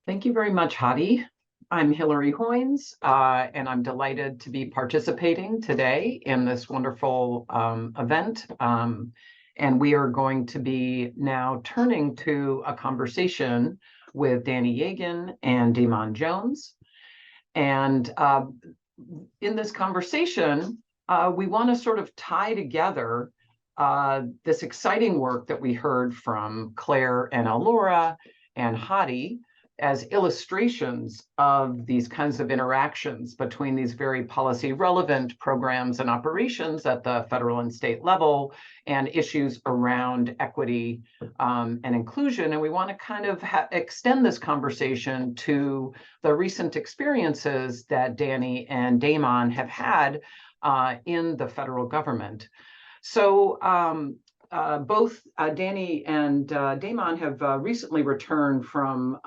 Thank you very much, Hadi. I'm Hilary Hoynes, and I'm delighted to be participating today in this wonderful event. And we are going to be now turning to a conversation with Danny Yagan and Damon Jones. And in this conversation, we want to sort of tie together this exciting work that we heard from Claire and Alora and Hadi as illustrations of these kinds of interactions between these very policy relevant programs and operations at the federal and state level and issues around equity and inclusion. And we want to kind of extend this conversation to the recent experiences that Danny and Damon have had in the federal government. So both Danny and Damon have recently returned from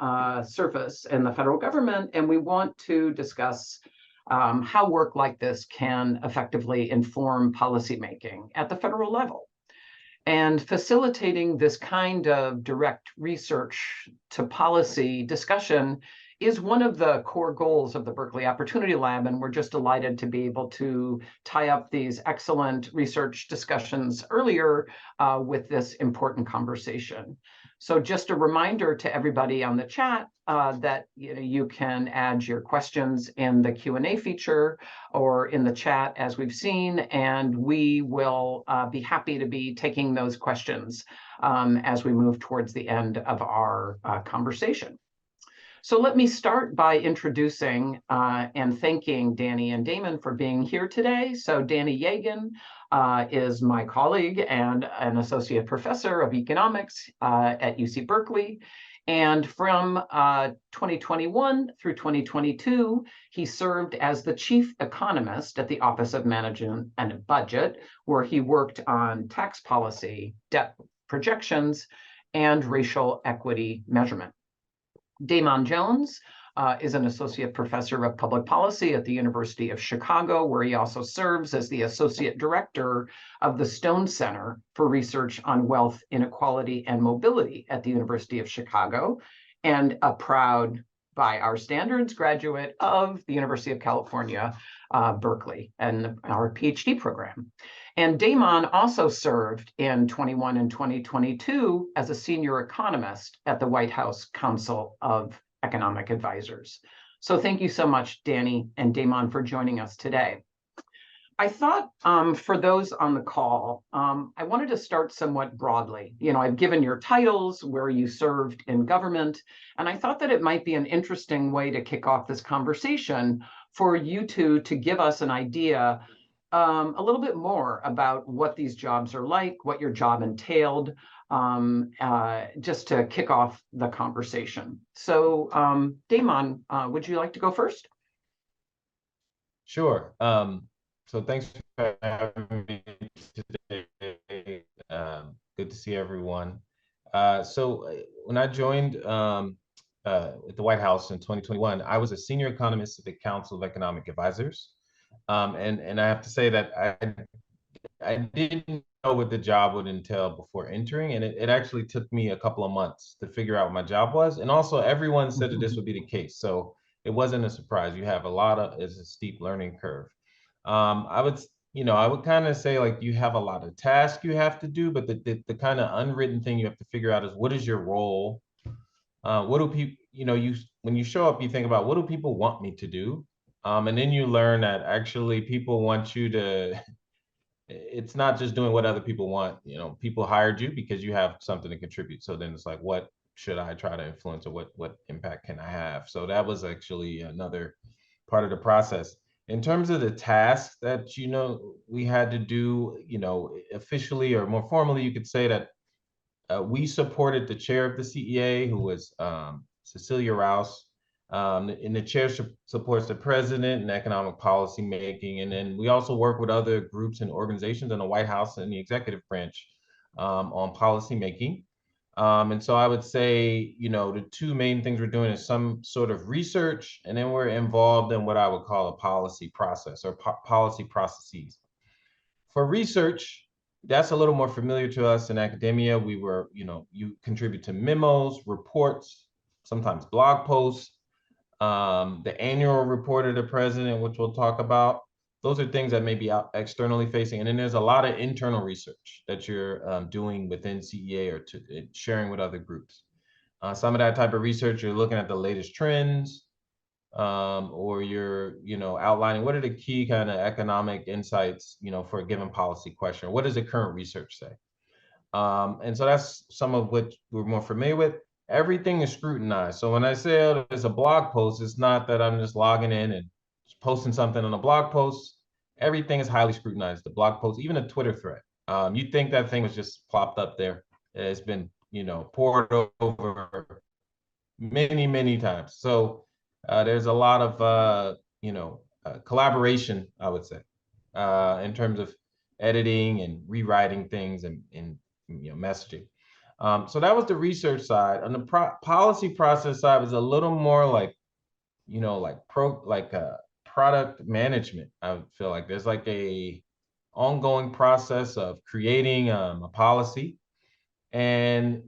service in the federal government, and we want to discuss how work like this can effectively inform policymaking at the federal level. And facilitating this kind of direct research to policy discussion is one of the core goals of the Berkeley Opportunity Lab, and we're just delighted to be able to tie up these excellent research discussions earlier with this important conversation. So just a reminder to everybody on the chat that you can add your questions in the Q&A feature or in the chat as we've seen, and we will be happy to be taking those questions as we move towards the end of our conversation. So let me start by introducing and thanking Danny and Damon for being here today. So Danny Yagan is my colleague and an associate professor of economics at UC Berkeley. And from 2021 through 2022, he served as the chief economist at the Office of Management and Budget, where he worked on tax policy, debt projections, and racial equity measurement. Damon Jones is an associate professor of public policy at the University of Chicago, where he also serves as the associate director of the Stone Center for Research on Wealth, Inequality, and Mobility at the University of Chicago, and a proud, by our standards, graduate of the University of California, Berkeley, and our PhD program. And Damon also served in 21 and 2022 as a senior economist at the White House Council of Economic Advisors. So thank you so much, Danny and Damon, for joining us today. I thought for those on the call, I wanted to start somewhat broadly. I've given your titles, where you served in government, and I thought that it might be an interesting way to kick off this conversation for you two to give us an idea a little bit more about what these jobs are like, what your job entailed, just to kick off the conversation. So Damon, would you like to go first? Sure. So thanks for having me today. Good to see everyone. So when I joined at the White House in 2021, I was a senior economist at the Council of Economic Advisors. And I have to say that I didn't know what the job would entail before entering, and it actually took me a couple of months to figure out what my job was. And also, everyone said that this would be the case, so it wasn't a surprise. You have it's a steep learning curve. I would kind of say, like, you have a lot of tasks you have to do, but the kind of unwritten thing you have to figure out is, what is your role? What do people, when you show up, you think about, what do people want me to do? And then you learn that actually people want you to, it's not just doing what other people want. People hired you because you have something to contribute. So then it's like, what should I try to influence, or what impact can I have? So that was actually another part of the process. In terms of the tasks that, we had to do, officially or more formally, you could say that we supported the chair of the CEA, who was Cecilia Rouse. And the chair supports the president in economic policy making. And then we also work with other groups and organizations in the White House and the executive branch on policy making. And so I would say, the two main things we're doing is some sort of research, and then we're involved in what I would call a policy process or policy processes. For research, that's a little more familiar to us in academia. We were, you contribute to memos, reports, sometimes blog posts, the annual report of the president, which we'll talk about. Those are things that may be out externally facing. And then there's a lot of internal research that you're doing within CEA or sharing with other groups. Some of that type of research, you're looking at the latest trends, or you're, outlining what are the key kind of economic insights, for a given policy question. What does the current research say? And so that's some of what we're more familiar with. Everything is scrutinized. So when I say, oh, there's a blog post, it's not that I'm just logging in and posting something on a blog post. Everything is highly scrutinized. The blog post, even a Twitter thread. You think that thing was just plopped up there. It's been, poured over many, many times. So there's a lot of, collaboration, I would say, in terms of editing and rewriting things and messaging. So that was the research side. On the policy process side was a little more like, product management. I would feel like there's like a ongoing process of creating a policy. And,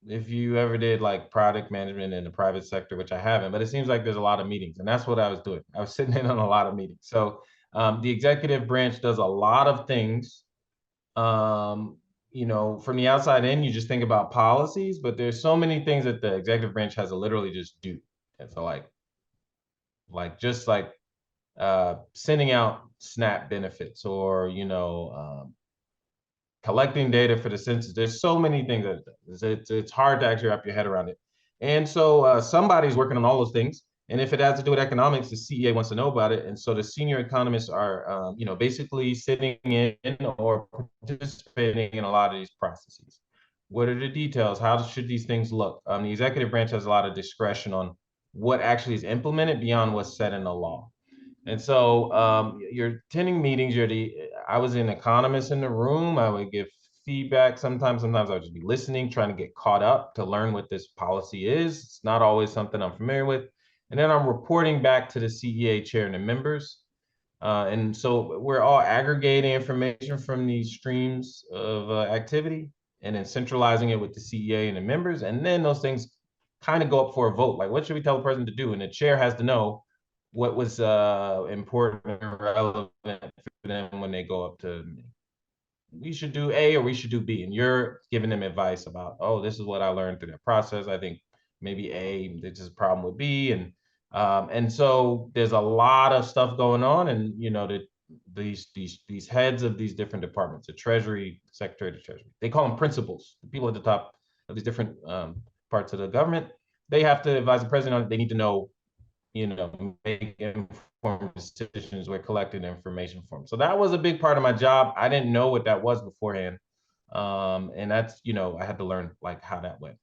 if you ever did like product management in the private sector, which I haven't, but it seems like there's a lot of meetings, and that's what I was doing. I was sitting in on a lot of meetings. So the executive branch does a lot of things. From the outside in, you just think about policies, but there's so many things that the executive branch has to literally just do. And so just like sending out SNAP benefits, or collecting data for the census. There's so many things that it's hard to actually wrap your head around it. And so somebody's working on all those things. And if it has to do with economics, the CEA wants to know about it. And so the senior economists are, basically sitting in or participating in a lot of these processes. What are the details? How should these things look? The executive branch has a lot of discretion on what actually is implemented beyond what's set in the law. And so you're attending meetings, I was an economist in the room. I would give feedback sometimes. Sometimes I would just be listening, trying to get caught up to learn what this policy is. It's not always something I'm familiar with. And then I'm reporting back to the CEA chair and the members. And so we're all aggregating information from these streams of activity and then centralizing it with the CEA and the members. And then those things kind of go up for a vote. Like, what should we tell the president to do? And the chair has to know what was important and relevant for them when they go up to me. We should do A or we should do B. And you're giving them advice about, oh, this is what I learned through that process. I think maybe A, there's a problem with B. And so there's a lot of stuff going on. And, these heads of these different departments, the Treasury, Secretary of the Treasury, they call them principals, the people at the top of these different parts of the government. They have to advise the president on it. They need to know, make informed decisions. We're collecting information for them. So that was a big part of my job. I didn't know what that was beforehand. And that's, I had to learn like how that went.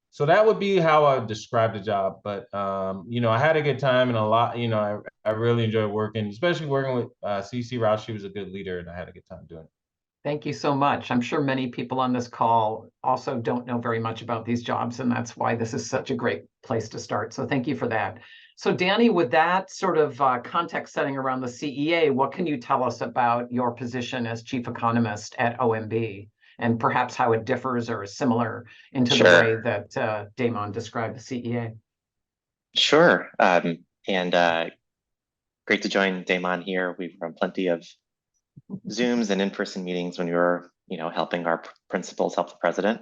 So that would be how I would describe the job. But, I had a good time, and a lot, I really enjoyed working, especially working with CC Rouse. She was a good leader, and I had a good time doing it. Thank you so much. I'm sure many people on this call also don't know very much about these jobs, and that's why this is such a great place to start. So thank you for that. So Danny, with that sort of context setting around the CEA, what can you tell us about your position as chief economist at OMB, and perhaps how it differs or is similar into the way that Damon described the CEA? Sure. And great to join Damon here. We've run plenty of Zooms and in-person meetings when we were, helping our principals help the president.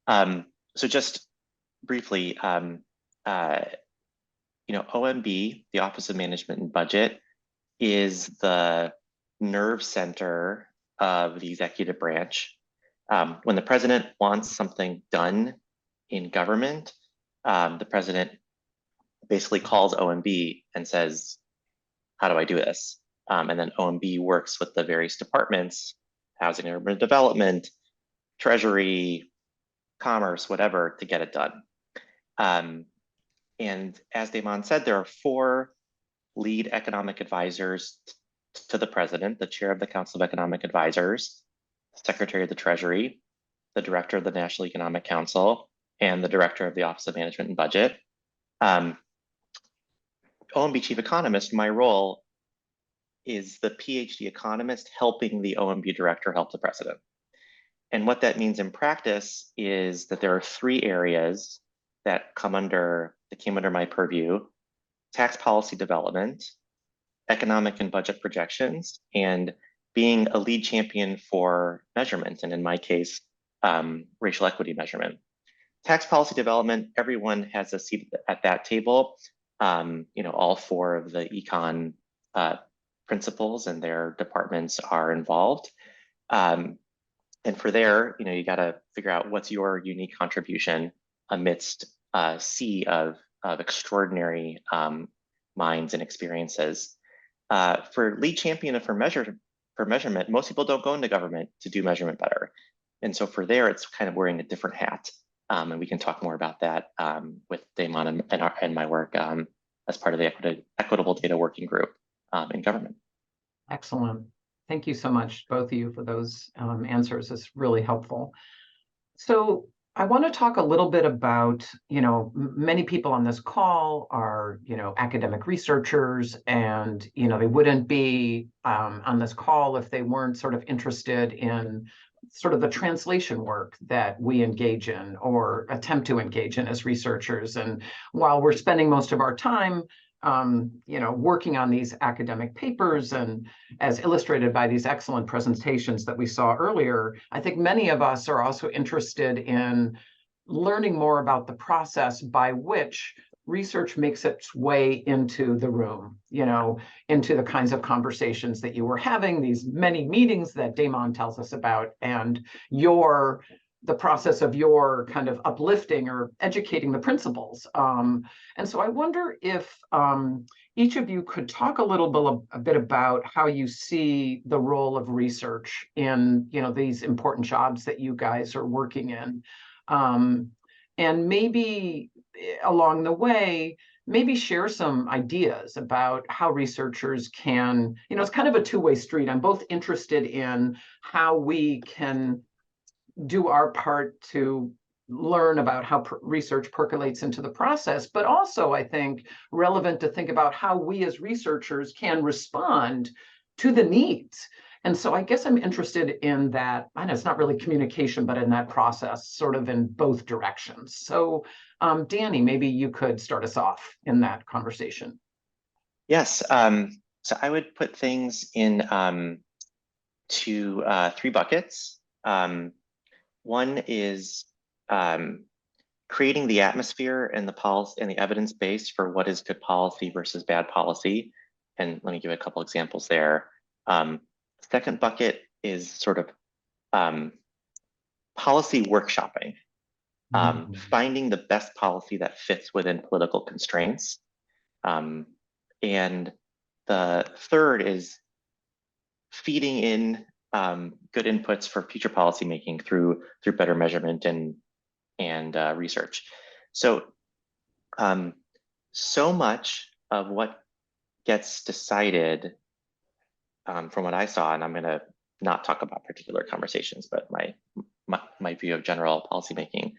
So just briefly, OMB, the Office of Management and Budget, is the nerve center of the executive branch. When the president wants something done in government, the president basically calls OMB and says, how do I do this? And then OMB works with the various departments, housing and urban development, treasury, commerce, whatever, to get it done. And as Damon said, there are 4 lead economic advisors to the president: the chair of the Council of Economic Advisors, secretary of the Treasury, the director of the National Economic Council, and the director of the Office of Management and Budget. OMB chief economist, my role is the PhD economist helping the OMB director help the president. And what that means in practice is that there are 3 areas that came under my purview: tax policy development, economic and budget projections, and being a lead champion for measurement, and in my case, racial equity measurement. Tax policy development, everyone has a seat at that table. All four of the econ principals and their departments are involved. And for there, you got to figure out what's your unique contribution amidst a sea of extraordinary minds and experiences. For lead champion and for measurement, most people don't go into government to do measurement better. And so for there, it's kind of wearing a different hat. And we can talk more about that with Damon and my work as part of the Equitable Data Working Group in government. Excellent. Thank you so much, both of you, for those answers. It's really helpful. So I want to talk a little bit about, many people on this call are, academic researchers, and, they wouldn't be on this call if they weren't sort of interested in sort of the translation work that we engage in or attempt to engage in as researchers. And while we're spending most of our time working on these academic papers, and as illustrated by these excellent presentations that we saw earlier, I think many of us are also interested in learning more about the process by which research makes its way into the room, into the kinds of conversations that you were having, these many meetings that Damon tells us about, and the process of your kind of uplifting or educating the principals. And so I wonder if each of you could talk a bit about how you see the role of research in, these important jobs that you guys are working in. And maybe along the way, maybe share some ideas about how researchers can, it's kind of a two-way street. I'm both interested in how we can do our part to learn about how research percolates into the process, but also I think relevant to think about how we as researchers can respond to the needs. And so I guess I'm interested in that. I know it's not really communication, but in that process, sort of in both directions. So Danny, maybe you could start us off in that conversation. Yes. So I would put things in three buckets. One is creating the atmosphere and the policy and the evidence base for what is good policy versus bad policy. And let me give a couple examples there. Second bucket is sort of policy workshopping, finding the best policy that fits within political constraints. And the third is feeding in good inputs for future policymaking through better measurement and research. So so much of what gets decided from what I saw, and I'm going to not talk about particular conversations, but my view of general policymaking.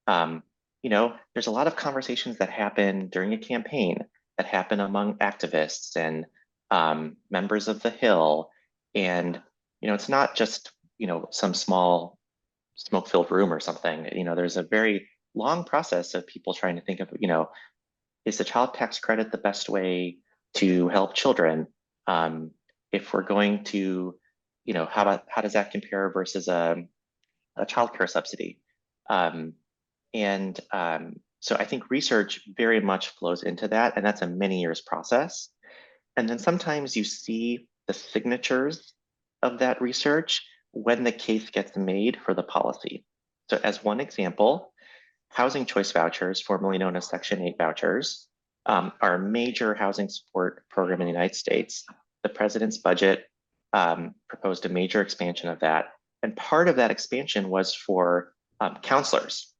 There's a lot of conversations that happen during a campaign, that happen among activists and members of the Hill, and it's not just some small smoke-filled room or something. There's a very long process of people trying to think of is the child tax credit the best way to help children? If we're going to, how does that compare versus a childcare subsidy? So I think research very much flows into that, and that's a many years process. And then sometimes you see the signatures of that research when the case gets made for the policy. So as one example, housing choice vouchers, formerly known as Section 8 vouchers, are a major housing support program in the United States. The president's budget proposed a major expansion of that. And part of that expansion was for counselors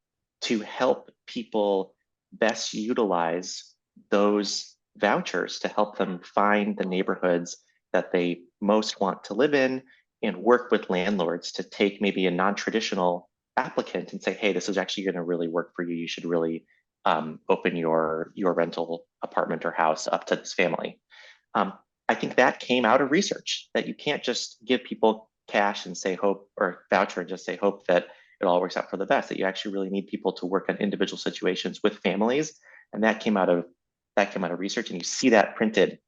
to help people best utilize those vouchers to help them find the neighborhoods that they most want to live in, and work with landlords to take maybe a non-traditional applicant and say, hey, this is actually going to really work for you. You should really open your rental apartment or house up to this family. I think that came out of research, that you can't just give people cash and say hope, or voucher and just say hope that it all works out for the best, that you actually really need people to work on individual situations with families. And that came out of research, and you see that printed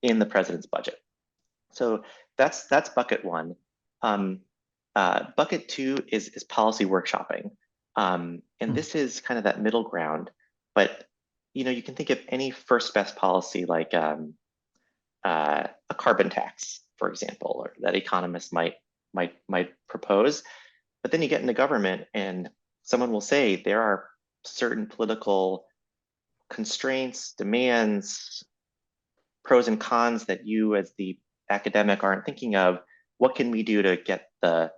in the president's budget. So that's bucket one. Bucket two is policy workshopping. And this is kind of that middle ground, but you can think of any first best policy like a carbon tax, for example, or that economists might propose. But then you get into government and someone will say there are certain political constraints, demands, pros and cons that you as the academic aren't thinking of. What can we do to get the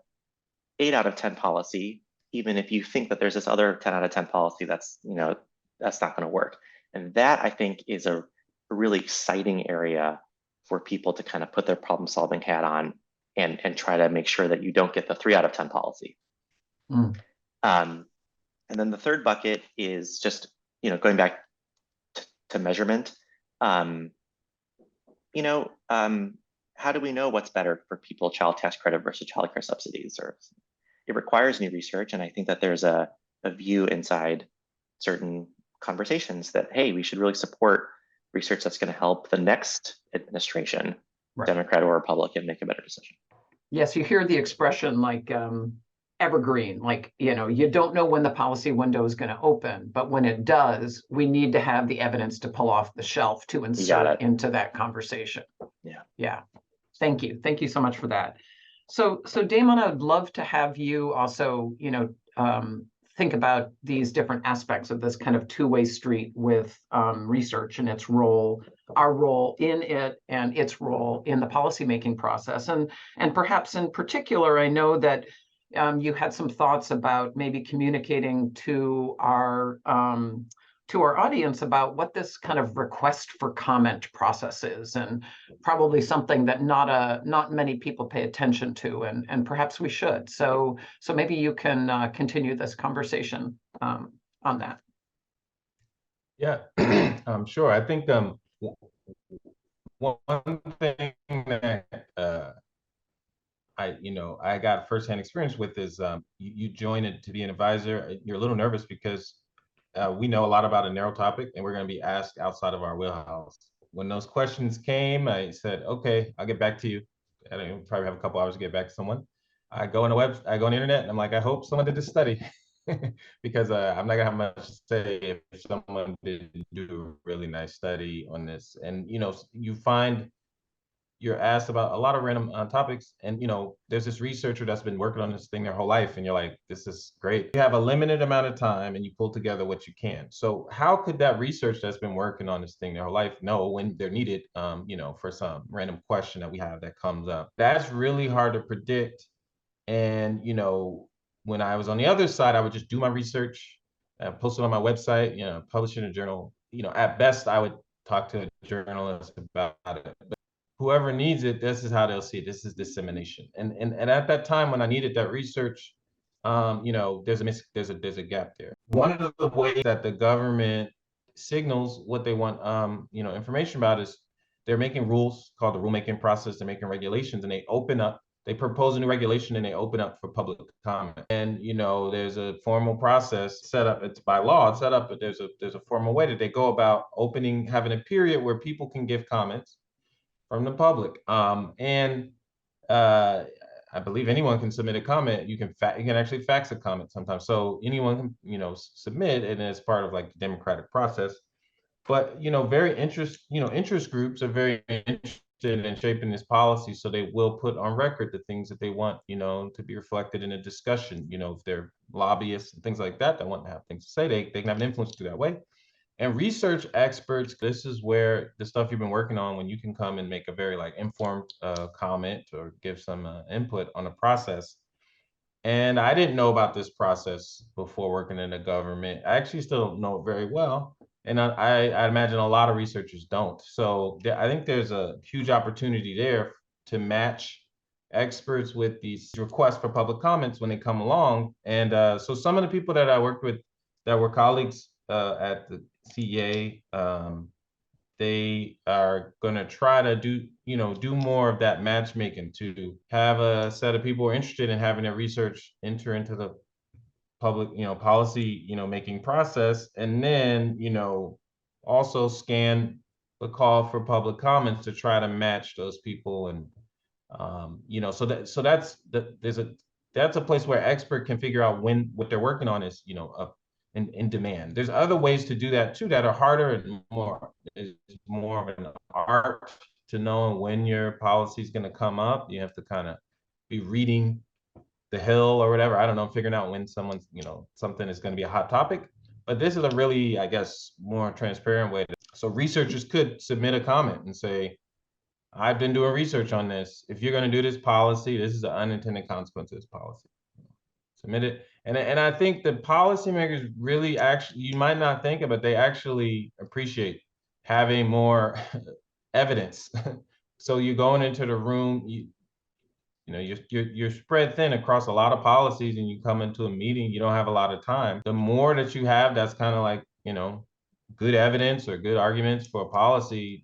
8 out of 10 policy, even if you think that there's this other 10 out of 10 policy that's not going to work? And that, I think, is a really exciting area for people to kind of put their problem solving hat on and try to make sure that you don't get the 3 out of 10 policy. And then the third bucket is just going back to measurement. How do we know what's better for people, child tax credit versus child care subsidies? Or it requires new research, and I think that there's a view inside certain conversations that, hey, we should really support research that's going to help the next administration, right, Democrat or Republican, make a better decision. Yes, you hear the expression like evergreen, like, you don't know when the policy window is going to open, but when it does, we need to have the evidence to pull off the shelf to insert into that conversation. Yeah. Thank you. Thank you so much for that. So Damon, I'd love to have you also, think about these different aspects of this kind of two-way street with research and its role, our role in it, and its role in the policymaking process. And perhaps in particular, I know that you had some thoughts about maybe communicating to our audience about what this kind of request for comment process is, and probably something that not many people pay attention to, and perhaps we should. So maybe you can continue this conversation on that. Yeah, sure. I think one thing that I got firsthand experience with is you join it to be an advisor. You're a little nervous because we know a lot about a narrow topic, and we're going to be asked outside of our wheelhouse. When those questions came, I said, "Okay, I'll get back to you." I don't probably have a couple hours to get back to someone. I go on the internet, and I'm like, I hope someone did this study, because I'm not gonna have much to say if someone didn't do a really nice study on this. And you find you're asked about a lot of random topics, and there's this researcher that's been working on this thing their whole life, and you're like, this is great. You have a limited amount of time and you pull together what you can. So how could that research that's been working on this thing their whole life know when they're needed, for some random question that we have that comes up? That's really hard to predict. And when I was on the other side, I would just do my research, post it on my website, publish it in a journal. At best I would talk to a journalist about it. But whoever needs it, this is how they'll see it. This is dissemination. And at that time when I needed that research, there's a gap there. One of the ways that the government signals what they want information about is they're making rules called the rulemaking process. They're making regulations, and they propose a new regulation and they open up for public comment. And there's a formal process set up. It's by law, it's set up, but there's a formal way that they go about having a period where people can give comments from the public. I believe anyone can submit a comment. You can actually fax a comment sometimes. So anyone can submit, and it's part of like the democratic process. But interest groups are very interested in shaping this policy, so they will put on record the things that they want to be reflected in a discussion. If they're lobbyists and things like that want to have things to say, they can have an influence through that way. And research experts, this is where the stuff you've been working on, when you can come and make a very informed comment or give some input on the process. And I didn't know about this process before working in the government. I actually still don't know it very well. And I imagine a lot of researchers don't. So I think there's a huge opportunity there to match experts with these requests for public comments when they come along. And so some of the people that I worked with that were colleagues at the CEA, they are going to try to do more of that matchmaking, to have a set of people who are interested in having their research enter into the public, policy, making process, and then, also scan the call for public comments to try to match those people. And that's a place where expert can figure out when what they're working on is up in demand. There's other ways to do that too that are harder and more of an art to know when your policy is going to come up. You have to kind of be reading the Hill or whatever. I don't know, figuring out when someone's something is going to be a hot topic. But this is a really, I guess, more transparent way. So researchers could submit a comment and say, I've been doing research on this. If you're going to do this policy, this is the unintended consequence of this policy. Submit it. And I think the policymakers really actually, you might not think of it, they actually appreciate having more evidence. So you're going into the room, you're spread thin across a lot of policies, and you come into a meeting, you don't have a lot of time. The more that you have, that's kind of like, good evidence or good arguments for a policy,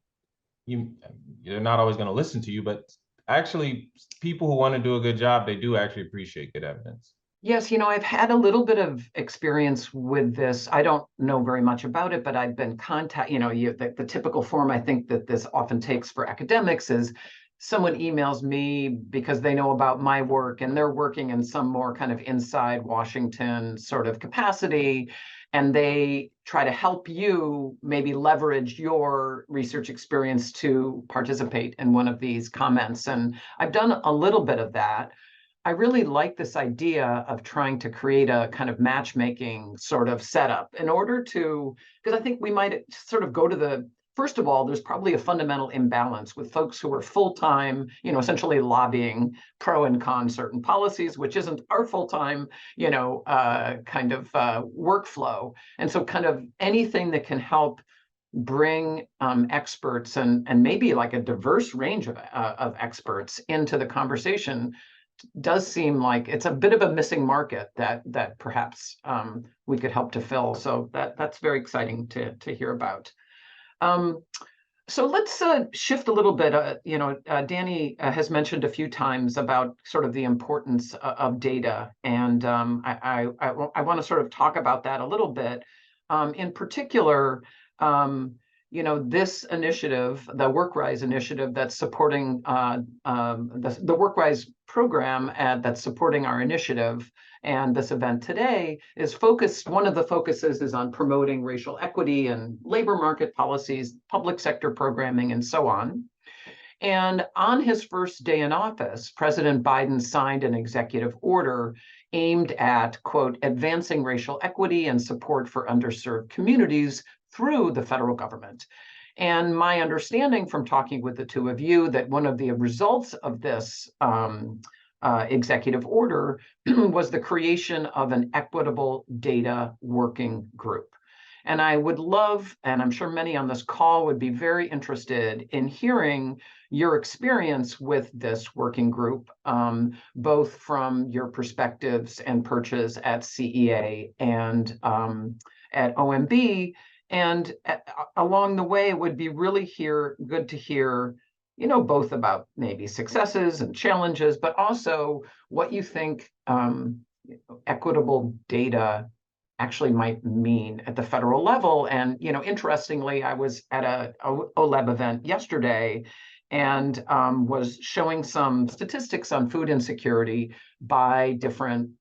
you're not always going to listen to you, but actually people who want to do a good job, they do actually appreciate good evidence. Yes, I've had a little bit of experience with this. I don't know very much about it, but I've been the typical form I think that this often takes for academics is someone emails me because they know about my work and they're working in some more kind of inside Washington sort of capacity, and they try to help you maybe leverage your research experience to participate in one of these comments. And I've done a little bit of that. I really like this idea of trying to create a kind of matchmaking sort of setup in order to, because I think we might sort of go to first of all, there's probably a fundamental imbalance with folks who are full-time, essentially lobbying pro and con certain policies, which isn't our full-time, kind of workflow. And so kind of anything that can help bring experts and maybe like a diverse range of experts into the conversation does seem like it's a bit of a missing market that perhaps we could help to fill. So that's very exciting to hear about. So let's shift a little bit. Danny has mentioned a few times about sort of the importance of data, and I want to sort of talk about that a little bit. In particular, this initiative, the WorkRise initiative that's supporting the WorkRise program that's supporting our initiative and this event today is focused, one of the focuses is on promoting racial equity and labor market policies, public sector programming, and so on. And on his first day in office, President Biden signed an executive order aimed at, quote, advancing racial equity and support for underserved communities through the federal government. And my understanding from talking with the two of you that one of the results of this executive order was the creation of an equitable data working group. And I would love, and I'm sure many on this call would be very interested in hearing your experience with this working group, both from your perspectives and perches at CEA and at OMB. And along the way, it would be really good to hear, both about maybe successes and challenges, but also what you think equitable data actually might mean at the federal level. And, interestingly, I was at a OLEB event yesterday and was showing some statistics on food insecurity by different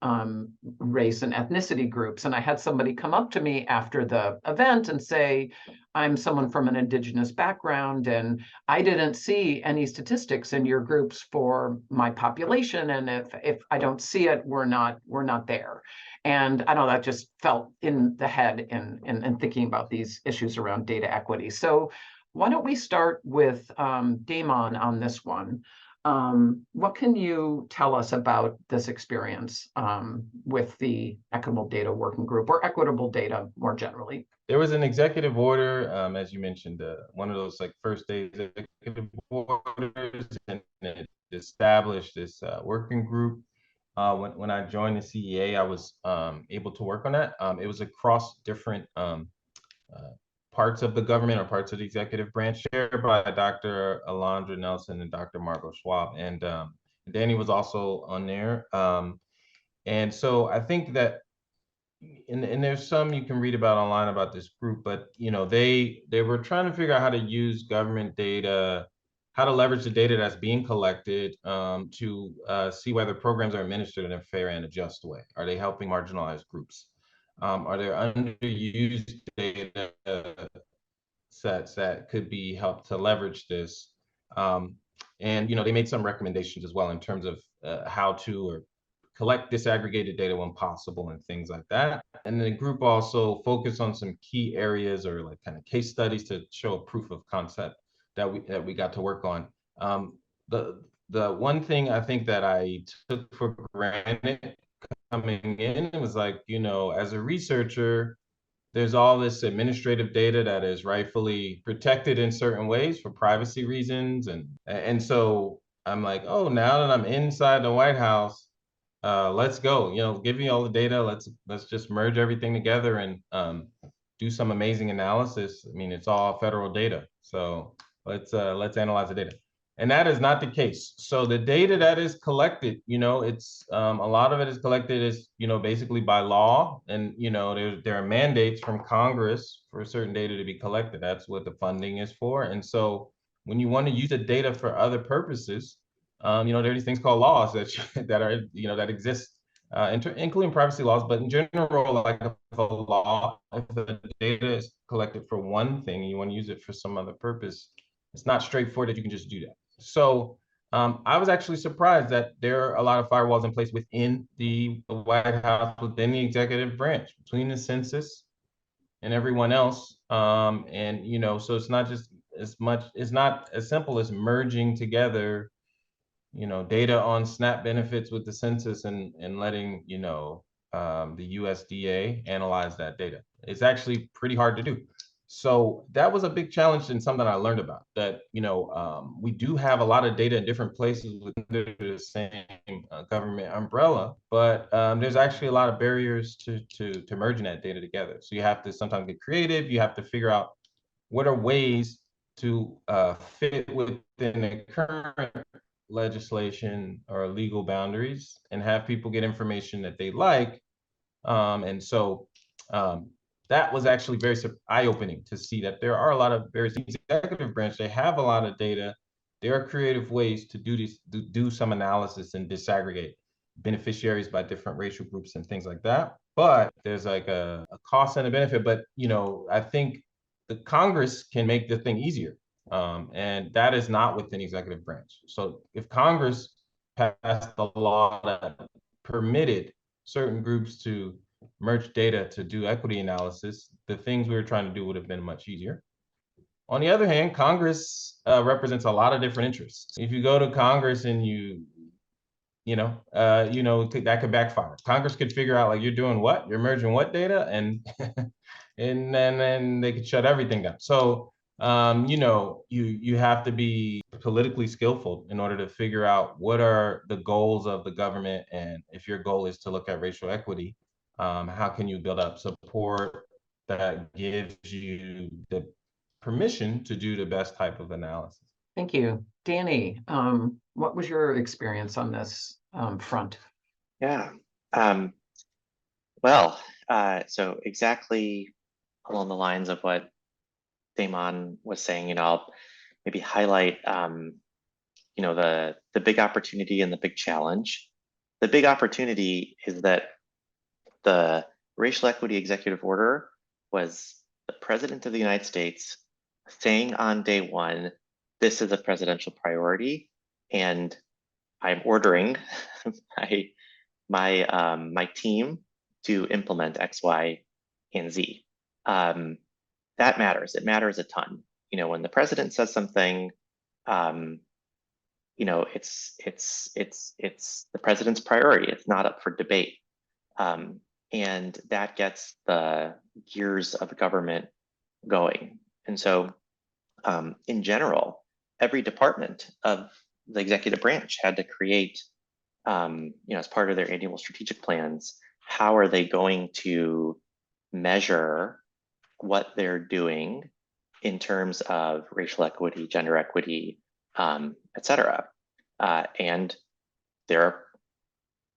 race and ethnicity groups. And I had somebody come up to me after the event and say, I'm someone from an indigenous background, and I didn't see any statistics in your groups for my population. And if I don't see it, we're not there. And I know that just felt in the head in thinking about these issues around data equity. So why don't we start with Damon on this one? What can you tell us about this experience with the Equitable Data Working Group, or equitable data more generally? There was an executive order, as you mentioned, one of those like first day executive orders, and it established this working group. When I joined the CEA, I was able to work on that. It was across different parts of the government or parts of the executive branch, chaired by Dr. Alondra Nelson and Dr. Margot Schwab. And Danny was also on there. And so I think that and there's some you can read about online about this group, but they were trying to figure out how to use government data, how to leverage the data that's being collected to see whether programs are administered in a fair and a just way. Are they helping marginalized groups? Are there underused data sets that could be helped to leverage this? And they made some recommendations as well in terms of how to or collect disaggregated data when possible and things like that. And the group also focused on some key areas or like kind of case studies to show a proof of concept that we got to work on. The one thing I think that I took for granted coming in was like, as a researcher, there's all this administrative data that is rightfully protected in certain ways for privacy reasons. And so I'm like, oh, now that I'm inside the White House, let's go, give me all the data. Let's just merge everything together and do some amazing analysis. I mean, it's all federal data. So let's analyze the data. And that is not the case. So the data that is collected, it's a lot of it is collected as, basically by law. And, there are mandates from Congress for certain data to be collected. That's what the funding is for. And so when you want to use the data for other purposes, there are these things called laws that are, that exist, including privacy laws. But in general, like if the data is collected for one thing and you want to use it for some other purpose, it's not straightforward that you can just do that. So I was actually surprised that there are a lot of firewalls in place within the White House, within the executive branch, between the census and everyone else. And, so it's not just it's not as simple as merging together, data on SNAP benefits with the census and letting, the USDA analyze that data. It's actually pretty hard to do. So that was a big challenge and something I learned about that, we do have a lot of data in different places within the same government umbrella, but there's actually a lot of barriers to merging that data together. So you have to sometimes get creative. You have to figure out what are ways to fit within the current legislation or legal boundaries and have people get information that they like. And so that was actually very eye-opening to see that there are a lot of various executive branch. They have a lot of data. There are creative ways to do some analysis and disaggregate beneficiaries by different racial groups and things like that. But there's like a cost and a benefit. But I think the Congress can make the thing easier. And that is not within executive branch. So if Congress passed the law that permitted certain groups to merge data to do equity analysis, the things we were trying to do would have been much easier. On the other hand, Congress represents a lot of different interests. If you go to Congress and that could backfire. Congress could figure out like, you're doing what? You're merging what data? And and then they could shut everything down. So you have to be politically skillful in order to figure out what are the goals of the government. And if your goal is to look at racial equity, how can you build up support that gives you the permission to do the best type of analysis? Thank you. Danny, what was your experience on this front? Yeah. Well, so exactly along the lines of what Damon was saying, I'll maybe highlight, the big opportunity and the big challenge. The big opportunity is that the racial equity executive order was the President of the United States saying on day one, this is a presidential priority, and I'm ordering my team to implement X, Y, and Z. That matters. It matters a ton. When the president says something, it's the president's priority. It's not up for debate, and that gets the gears of government going. And so, in general, every department of the executive branch had to create, as part of their annual strategic plans, how are they going to measure what they're doing in terms of racial equity, gender equity, et cetera. And there are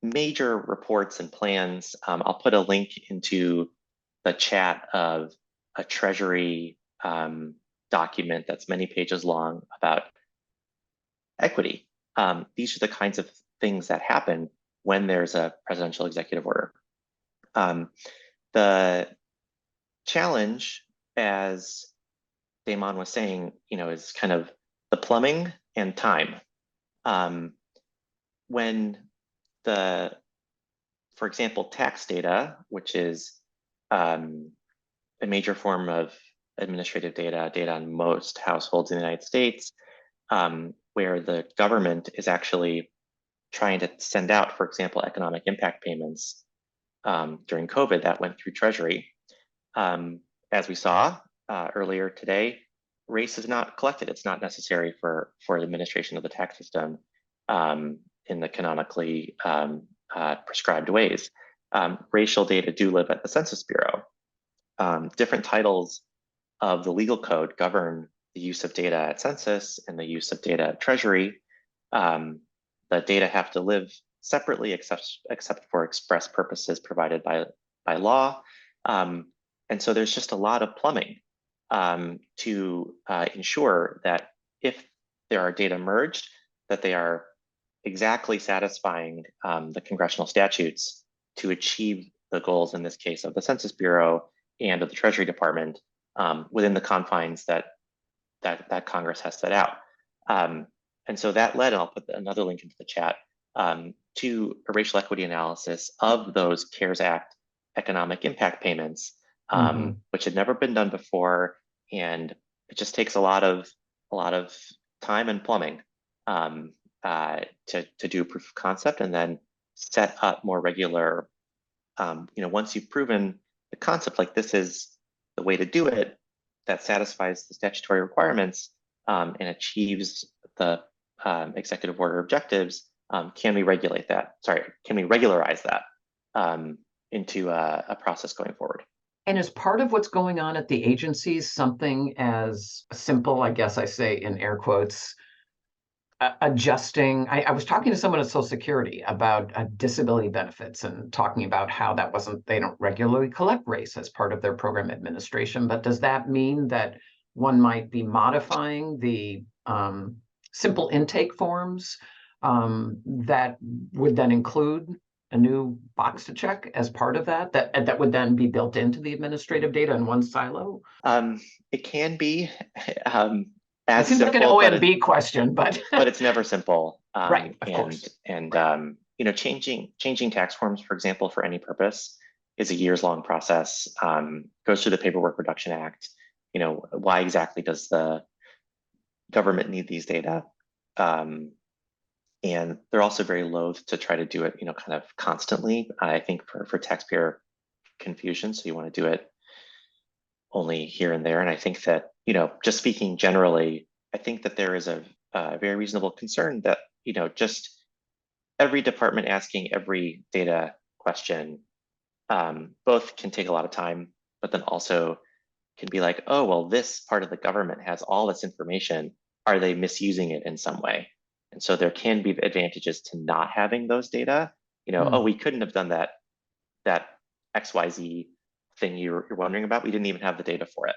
major reports and plans. I'll put a link into the chat of a Treasury document that's many pages long about equity. These are the kinds of things that happen when there's a presidential executive order. The challenge, as Damon was saying, is kind of the plumbing and time. When for example, tax data, which is a major form of administrative data on most households in the United States, where the government is actually trying to send out, for example, economic impact payments during COVID that went through Treasury. As we saw earlier today, race is not collected. It's not necessary for the administration of the tax system in the canonically prescribed ways. Racial data do live at the Census Bureau. Different titles of the legal code govern the use of data at Census and the use of data at Treasury. The data have to live separately except for express purposes provided by law. And so there's just a lot of plumbing to ensure that if there are data merged, that they are exactly satisfying the congressional statutes to achieve the goals, in this case, of the Census Bureau and of the Treasury Department within the confines that Congress has set out. And so that led, and I'll put another link into the chat, to a racial equity analysis of those CARES Act economic impact payments, which had never been done before, and it just takes a lot of time and plumbing to do a proof of concept, and then set up more regular. Once you've proven the concept, like this is the way to do it, that satisfies the statutory requirements and achieves the executive order objectives, can we regulate that? Sorry, can we regularize that into a process going forward? And is part of what's going on at the agencies something as simple, I guess I say in air quotes, adjusting? I was talking to someone at Social Security about disability benefits and talking about how they don't regularly collect race as part of their program administration. But does that mean that one might be modifying the simple intake forms that would then include a new box to check as part of that would then be built into the administrative data in one silo? It can be it seems like an OMB question, but it's never simple. Right, of course. And changing tax forms, for example, for any purpose is a years-long process. Goes through the Paperwork Reduction Act. Why exactly does the government need these data? And they're also very loath to try to do it, kind of constantly. I think for taxpayer confusion, so you want to do it only here and there. And I think that, just speaking generally, I think that there is a very reasonable concern that, just every department asking every data question, both can take a lot of time, but then also can be like, oh, well, this part of the government has all this information. Are they misusing it in some way? And so there can be advantages to not having those data. Oh, we couldn't have done that XYZ thing you're wondering about. We didn't even have the data for it.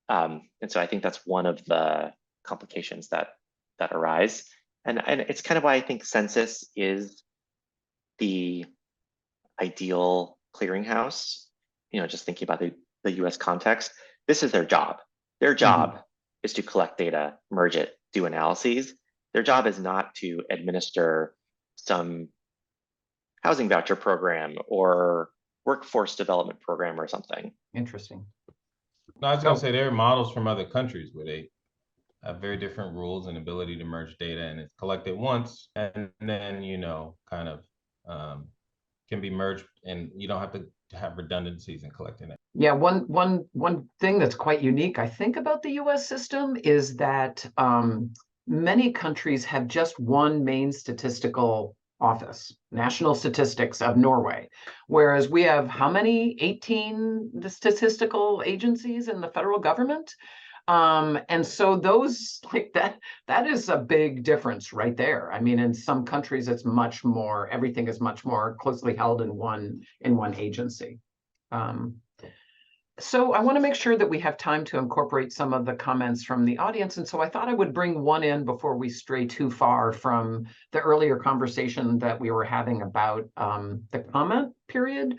And so I think that's one of the complications that arise. And it's kind of why I think census is the ideal clearinghouse. Just thinking about the US context, this is their job. Their job is to collect data, merge it, do analyses. Their job is not to administer some housing voucher program or workforce development program or something. Interesting. No, I was going to say there are models from other countries where they have very different rules and ability to merge data, and it's collected once and then, kind of can be merged, and you don't have to have redundancies in collecting it. Yeah, one thing that's quite unique, I think, about the US system is that many countries have just one main statistical office, National Statistics of Norway, whereas we have how many? 18 statistical agencies in the federal government. And so those like that is a big difference right there. I mean, in some countries, it's much more, everything is much more closely held in one agency. So I want to make sure that we have time to incorporate some of the comments from the audience. And so I thought I would bring one in before we stray too far from the earlier conversation that we were having about the comment period.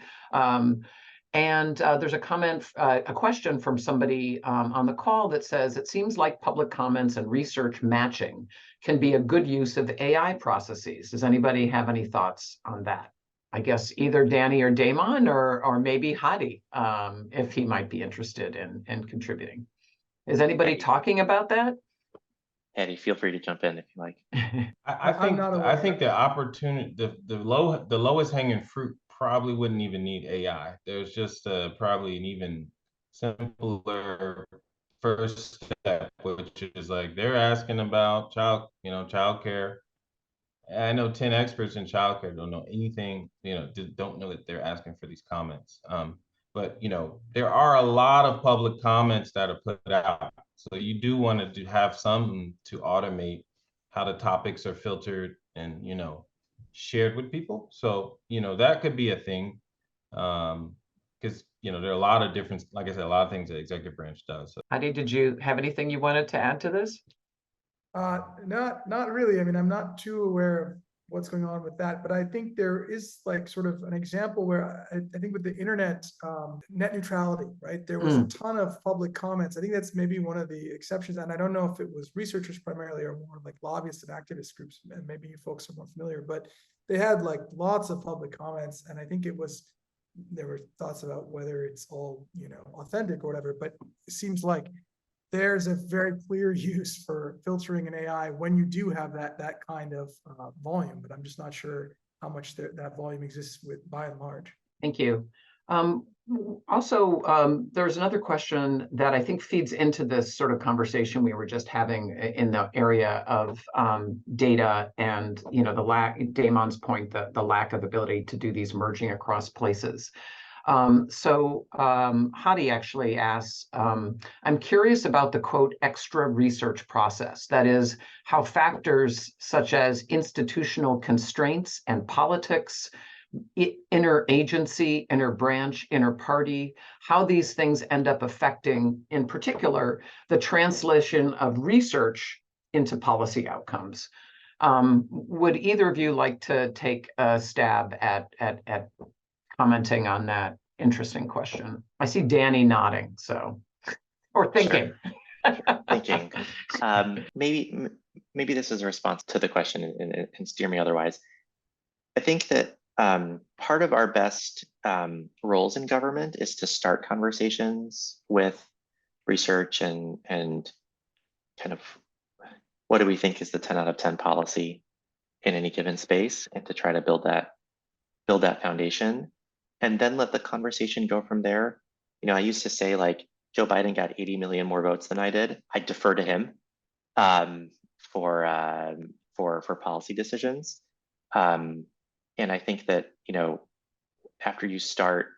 There's a comment, a question from somebody on the call that says, it seems like public comments and research matching can be a good use of AI processes. Does anybody have any thoughts on that? I guess either Danny or Damon or maybe Hadi, if he might be interested in contributing. Is anybody talking about that? Eddie, feel free to jump in if you like. I think the opportunity, the lowest hanging fruit probably wouldn't even need AI. There's just probably an even simpler first step, which is like they're asking about childcare. I know 10 experts in childcare don't know anything, don't know that they're asking for these comments. But there are a lot of public comments that are put out. So you do want to have some to automate how the topics are filtered and, shared with people. So, that could be a thing. Because, there are a lot of different, like I said, a lot of things that executive branch does. So. Hadi, did you have anything you wanted to add to this? Not really. I mean, I'm not too aware of what's going on with that, but I think there is like sort of an example where I think with the internet, net neutrality, right? There was a ton of public comments. I think that's maybe one of the exceptions. And I don't know if it was researchers primarily or more like lobbyists and activist groups, and maybe you folks are more familiar, but they had like lots of public comments. And I think there were thoughts about whether it's all, authentic or whatever, but it seems like there's a very clear use for filtering an AI when you do have that kind of volume, but I'm just not sure how much that volume exists by and large. Thank you. Also, there's another question that I think feeds into this sort of conversation we were just having in the area of data and, the Damon's point, the lack of ability to do these merging across places. Hadi actually asks, I'm curious about the quote, extra research process. That is how factors such as institutional constraints and politics, interagency, interbranch, interparty, how these things end up affecting, in particular, the translation of research into policy outcomes. Would either of you like to take a stab at commenting on that interesting question? I see Danny nodding, or thinking. Sure. Thinking. Maybe this is a response to the question and steer me otherwise. I think that part of our best roles in government is to start conversations with research and kind of what do we think is the 10 out of 10 policy in any given space, and to try to build that foundation, and then let the conversation go from there. I used to say like Joe Biden got 80 million more votes than I did. I defer to him for policy decisions. And I think that, after you start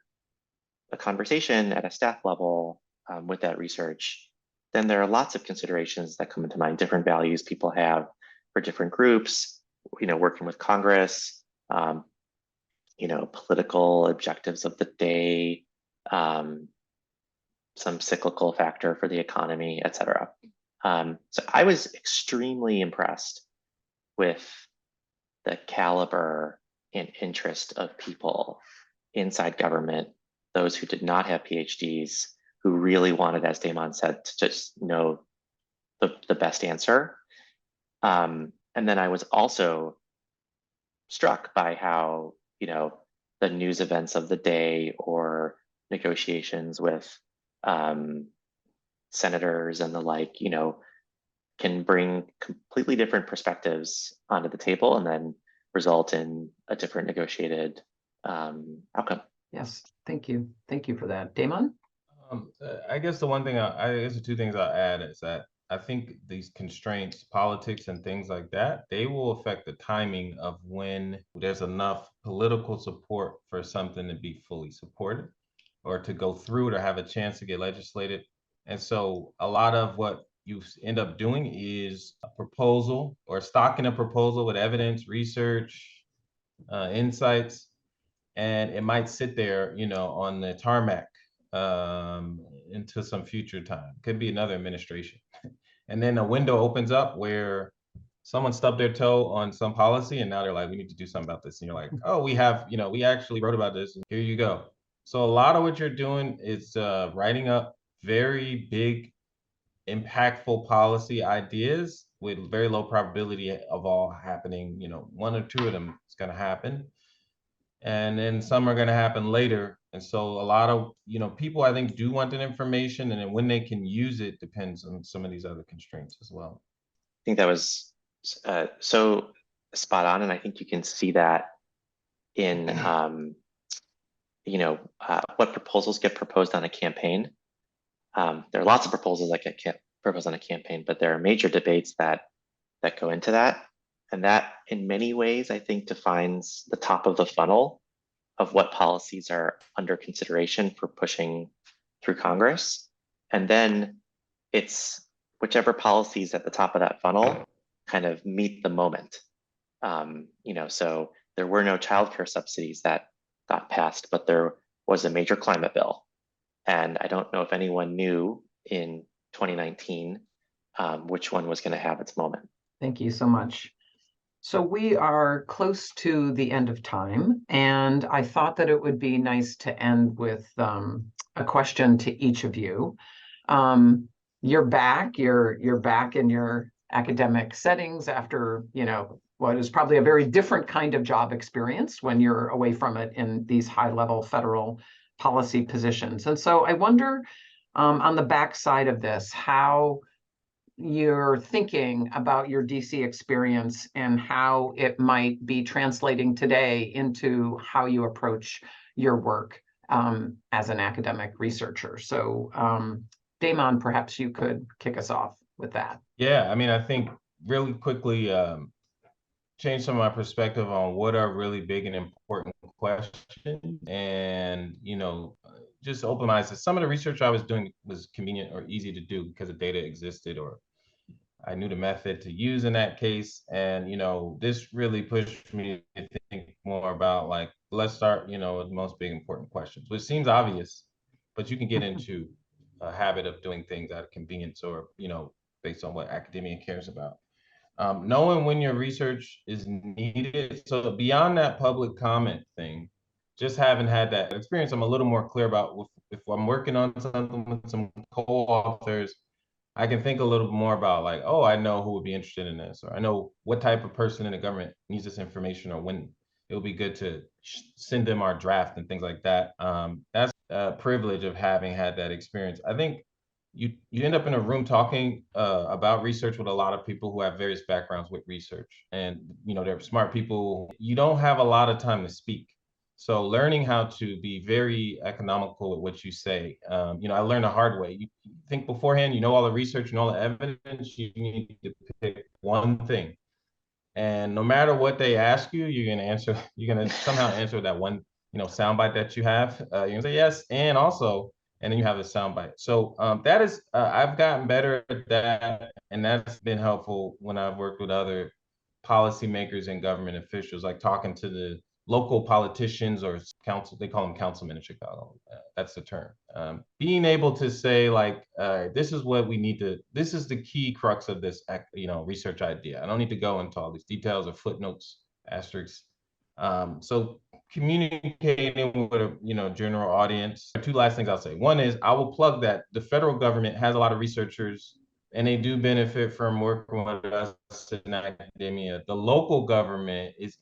a conversation at a staff level with that research, then there are lots of considerations that come into mind, different values people have for different groups, working with Congress, political objectives of the day, some cyclical factor for the economy, et cetera. So I was extremely impressed with the caliber and interest of people inside government, those who did not have PhDs, who really wanted, as Damon said, to just know the best answer. And then I was also struck by how, the news events of the day or negotiations with senators and the like, can bring completely different perspectives onto the table and then result in a different negotiated outcome. Yes, thank you. Thank you for that. Damon? I guess the one thing, I guess the two things I'll add is that I think these constraints, politics and things like that, they will affect the timing of when there's enough political support for something to be fully supported or to go through it or have a chance to get legislated. And so a lot of what you end up doing is a proposal or stocking a proposal with evidence, research, insights, and it might sit there, on the tarmac into some future time. Could be another administration. And then a window opens up where someone stubbed their toe on some policy and now they're like, we need to do something about this. And you're like, oh, we actually wrote about this and here you go. So a lot of what you're doing is writing up very big, impactful policy ideas with very low probability of all happening. One or two of them is going to happen. And then some are going to happen later. And so a lot of, people I think do want that information, and then when they can use it depends on some of these other constraints as well. I think that was so spot on. And I think you can see that in, what proposals get proposed on a campaign. There are lots of proposals that get proposed on a campaign, but there are major debates that go into that. And that in many ways, I think, defines the top of the funnel of what policies are under consideration for pushing through Congress. And then it's whichever policies at the top of that funnel kind of meet the moment. So there were no childcare subsidies that got passed, but there was a major climate bill. And I don't know if anyone knew in 2019 which one was going to have its moment. Thank you so much. So we are close to the end of time, and I thought that it would be nice to end with a question to each of you. You're back in your academic settings after, what is probably a very different kind of job experience when you're away from it in these high-level federal policy positions. And so I wonder, on the backside of this, how you're thinking about your DC experience and how it might be translating today into how you approach your work as an academic researcher. So Damon, perhaps you could kick us off with that. Yeah, I think really quickly change some of my perspective on what are really big and important questions, and just open my eyes to some of the research I was doing was convenient or easy to do because the data existed, or I knew the method to use in that case. And this really pushed me to think more about, like, let's start with the most big important questions, which seems obvious, but you can get into a habit of doing things out of convenience or based on what academia cares about. Knowing when your research is needed. So beyond that public comment thing, just having had that experience, I'm a little more clear about if I'm working on something with some co-authors, I can think a little more about, like, oh, I know who would be interested in this, or I know what type of person in the government needs this information, or when it would be good to send them our draft and things like that. That's a privilege of having had that experience. I think you end up in a room talking about research with a lot of people who have various backgrounds with research, and they're smart people. You don't have a lot of time to speak. So learning how to be very economical with what you say, I learned the hard way. You think beforehand, all the research and all the evidence, you need to pick one thing. And no matter what they ask you, you're gonna somehow answer that one, soundbite that you have. You're gonna say yes, and also, and then you have a soundbite. So that is, I've gotten better at that, and that's been helpful when I've worked with other policymakers and government officials, like talking to the local politicians or council. They call them councilmen in Chicago. That's the term. Being able to say, like, this is what we need to, this is the key crux of this, research idea. I don't need to go into all these details or footnotes, asterisks. So communicating with a general audience. Two last things I'll say. One is, I will plug that the federal government has a lot of researchers, and they do benefit from working with us in academia. The local government is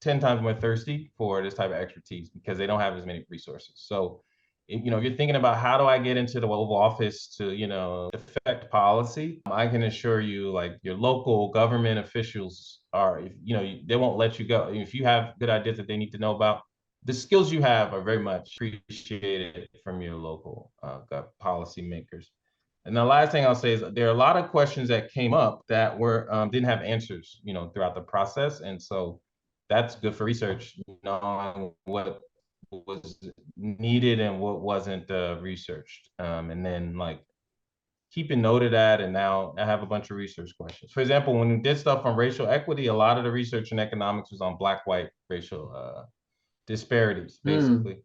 10 times more thirsty for this type of expertise because they don't have as many resources. So, if you're thinking about how do I get into the Oval Office to, affect policy, I can assure you, like, your local government officials are, they won't let you go. If you have good ideas that they need to know about, the skills you have are very much appreciated from your local policymakers. And the last thing I'll say is there are a lot of questions that came up that were didn't have answers, throughout the process. And so that's good for research, knowing what was needed and what wasn't researched. And then like keeping note of that. And now I have a bunch of research questions. For example, when we did stuff on racial equity, a lot of the research in economics was on Black-white racial disparities, basically.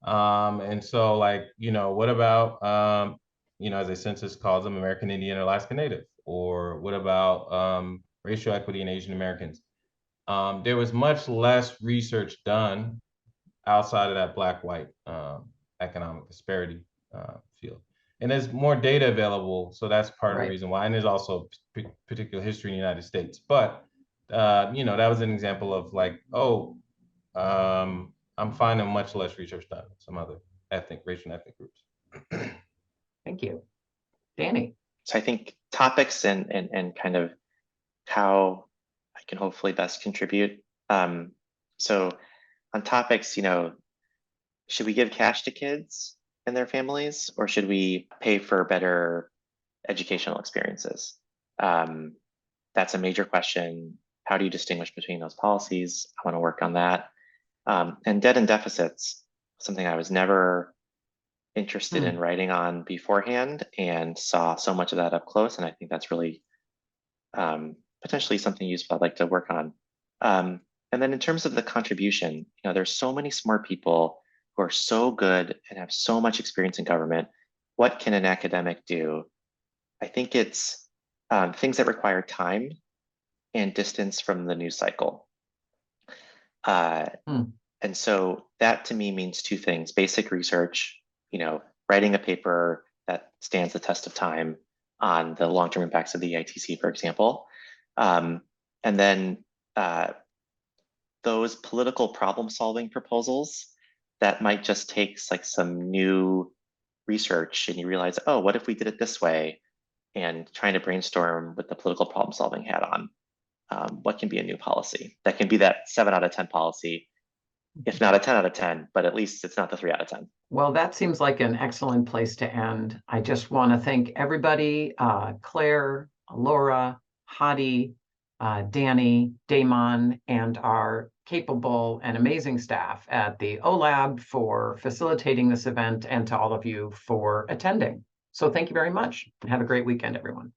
And so like, you know, what about, you know, as a census calls them, American Indian or Alaska Native? Or what about racial equity in Asian Americans? There was much less research done outside of that Black-white economic disparity field. And there's more data available, so that's part of the reason why. And there's also particular history in the United States. But, you know, that was an example of like, oh, I'm finding much less research done in some other racial and ethnic groups. Thank you. Danny. So I think topics and kind of how I can hopefully best contribute. So on topics, you know, should we give cash to kids and their families, or should we pay for better educational experiences? That's a major question. How do you distinguish between those policies? I want to work on that. And debt and deficits, something I was never interested in writing on beforehand, and saw so much of that up close. And I think that's really potentially something useful I'd like to work on. And then in terms of the contribution, you know, there's so many smart people who are so good and have so much experience in government. What can an academic do? I think it's things that require time and distance from the news cycle. And so that to me means two things: basic research, you know, writing a paper that stands the test of time on the long-term impacts of the EITC, for example. And then those political problem-solving proposals that might just take like some new research, and you realize, oh, what if we did it this way? And trying to brainstorm with the political problem-solving hat on. What can be a new policy? That can be that 7 out of 10 policy, if not a 10 out of 10, but at least it's not the 3 out of 10. Well, that seems like an excellent place to end. I just want to thank everybody, Claire, Laura, Hadi, Danny, Damon, and our capable and amazing staff at the OLab for facilitating this event, and to all of you for attending. So thank you very much. Have a great weekend, everyone.